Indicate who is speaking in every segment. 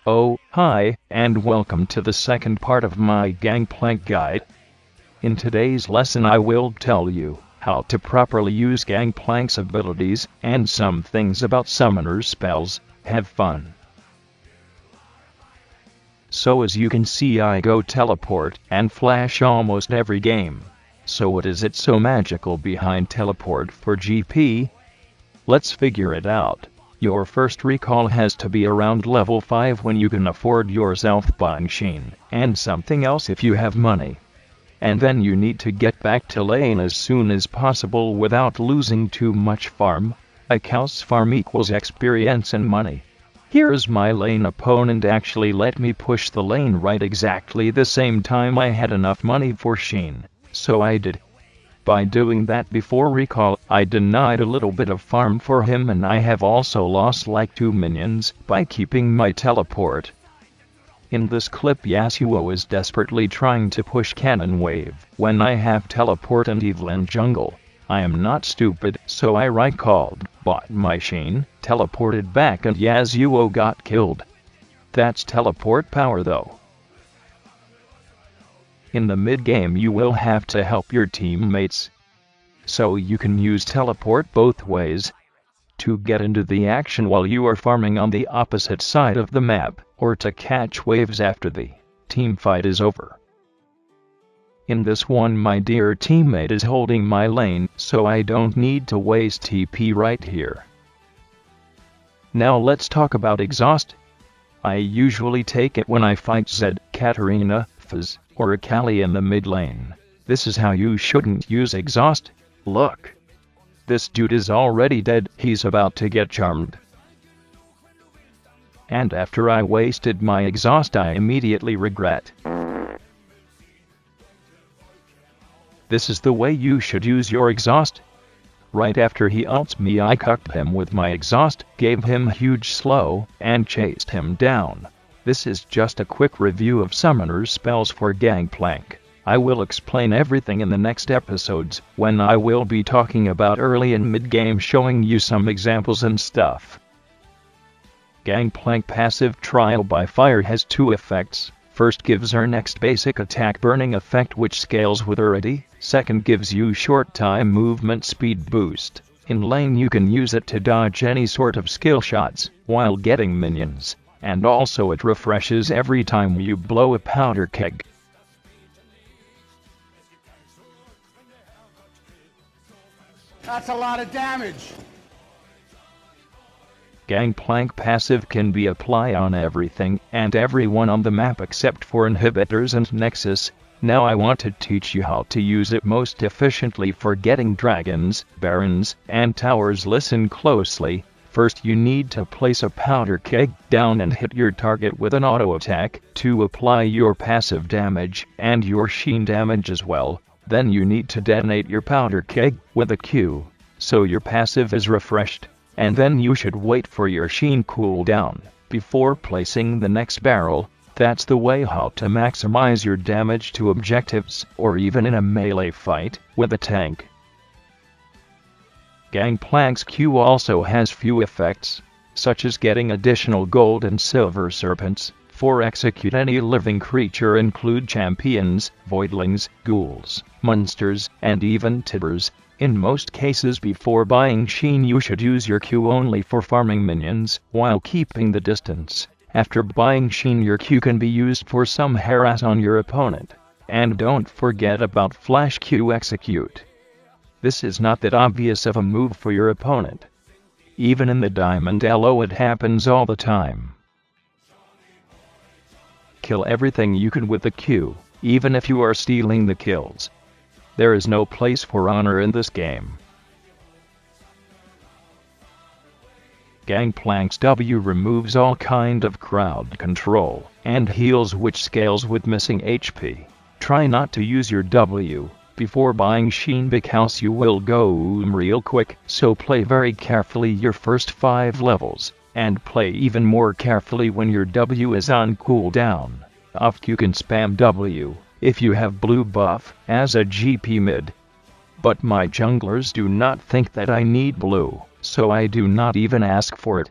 Speaker 1: Oh, hi, and welcome to the second part of my Gangplank guide. In today's lesson I will tell you how to properly use Gangplank's abilities and some things about summoner's spells. Have fun. So as you can see, I go teleport and flash almost every game. So what is it so magical behind teleport for GP? Let's figure it out. Your first recall has to be around level 5 when you can afford yourself buying Sheen and something else if you have money. And then you need to get back to lane as soon as possible without losing too much farm. Accounts farm equals experience and money. Here's my lane opponent actually let me push the lane right exactly the same time I had enough money for Sheen, so I did. By doing that before recall, I denied a little bit of farm for him, and I have also lost like 2 minions by keeping my teleport. In this clip, Yasuo is desperately trying to push Cannon Wave when I have teleport and Evelyn jungle. I am not stupid, so I right-called, bought my Sheen, teleported back, and Yasuo got killed. That's teleport power though. In the mid-game you will have to help your teammates, so you can use teleport both ways to get into the action while you are farming on the opposite side of the map, or to catch waves after the team fight is over. In this one my dear teammate is holding my lane, so I don't need to waste TP right here. Now let's talk about exhaust. I usually take it when I fight Zed, Katarina, Fizz, or Akali in the mid lane. This is how you shouldn't use exhaust. Look. This dude is already dead, he's about to get charmed. And after I wasted my exhaust I immediately regret. This is the way you should use your exhaust. Right after he ults me I cucked him with my exhaust, gave him huge slow, and chased him down. This is just a quick review of summoner's spells for Gangplank. I will explain everything in the next episodes, when I will be talking about early and mid-game, showing you some examples and stuff. Gangplank passive Trial by Fire has 2 effects. First gives her next basic attack burning effect which scales with her AD. Second gives you short time movement speed boost. In lane you can use it to dodge any sort of skill shots while getting minions. And also it refreshes every time you blow a powder keg.
Speaker 2: That's a lot of damage.
Speaker 1: Gangplank passive can be applied on everything and everyone on the map except for inhibitors and Nexus. Now I want to teach you how to use it most efficiently for getting dragons, barons, and towers. Listen closely. First you need to place a powder keg down and hit your target with an auto attack to apply your passive damage and your Sheen damage as well. Then you need to detonate your powder keg with a Q, so your passive is refreshed, and then you should wait for your Sheen cooldown before placing the next barrel. That's the way how to maximize your damage to objectives, or even in a melee fight with a tank. Gangplank's Q also has few effects, such as getting additional gold and silver serpents, for execute any living creature include champions, voidlings, ghouls, monsters, and even tibbers. In most cases before buying Sheen you should use your Q only for farming minions, while keeping the distance. After buying Sheen your Q can be used for some harass on your opponent. And don't forget about flash Q execute. This is not that obvious of a move for your opponent. Even in the Diamond LO it happens all the time. Kill everything you can with the Q, even if you are stealing the kills. There is no place for honor in this game. Gangplank's W removes all kind of crowd control and heals which scales with missing HP. Try not to use your W before buying Sheen because you will go real quick, so play very carefully your first 5 levels, and play even more carefully when your W is on cooldown. Off you can spam W if you have blue buff as a GP mid. But my junglers do not think that I need blue, so I do not even ask for it.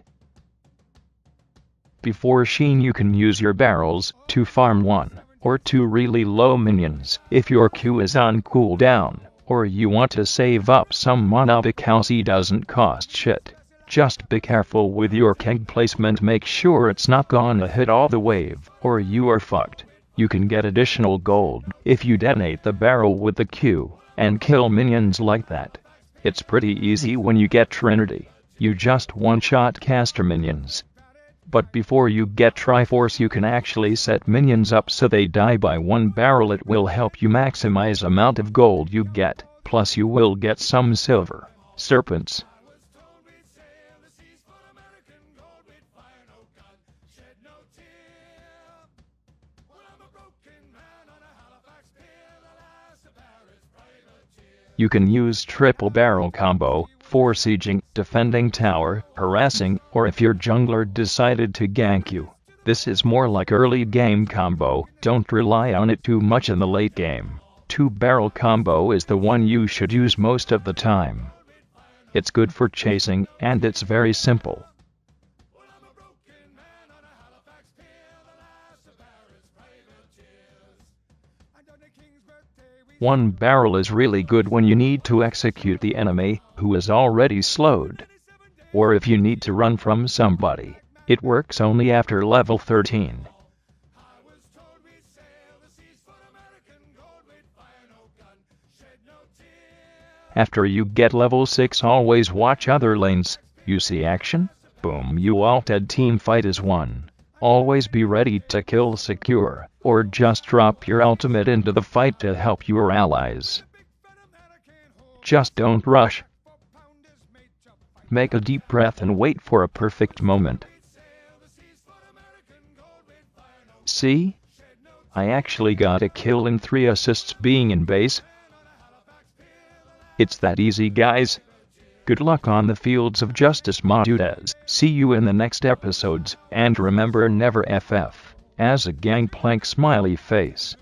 Speaker 1: Before Sheen, you can use your barrels to farm 1 or 2 really low minions if your Q is on cooldown, or you want to save up some mana because he doesn't cost shit. Just be careful with your keg placement, make sure it's not gonna hit all the wave, or you are fucked. You can get additional gold if you detonate the barrel with the Q and kill minions like that. It's pretty easy when you get Trinity. You just one-shot caster minions. But before you get Triforce, you can actually set minions up so they die by 1 barrel. It will help you maximize amount of gold you get, plus you will get some silver serpents. You can use triple barrel combo for sieging, defending tower, harassing, or if your jungler decided to gank you. This is more like early game combo, don't rely on it too much in the late game. 2-barrel combo is the one you should use most of the time. It's good for chasing, and it's very simple. One barrel is really good when you need to execute the enemy who is already slowed, or if you need to run from somebody. It works only after level 13. After you get level 6, always watch other lanes. You see action? Boom, you ulted, team fight is won. Always be ready to kill secure, or just drop your ultimate into the fight to help your allies. Just don't rush. Make a deep breath and wait for a perfect moment. See? I actually got a kill and 3 assists being in base. It's that easy, guys. Good luck on the fields of justice, my dudes. See you in the next episodes, and remember, never FF as a Gangplank smiley face.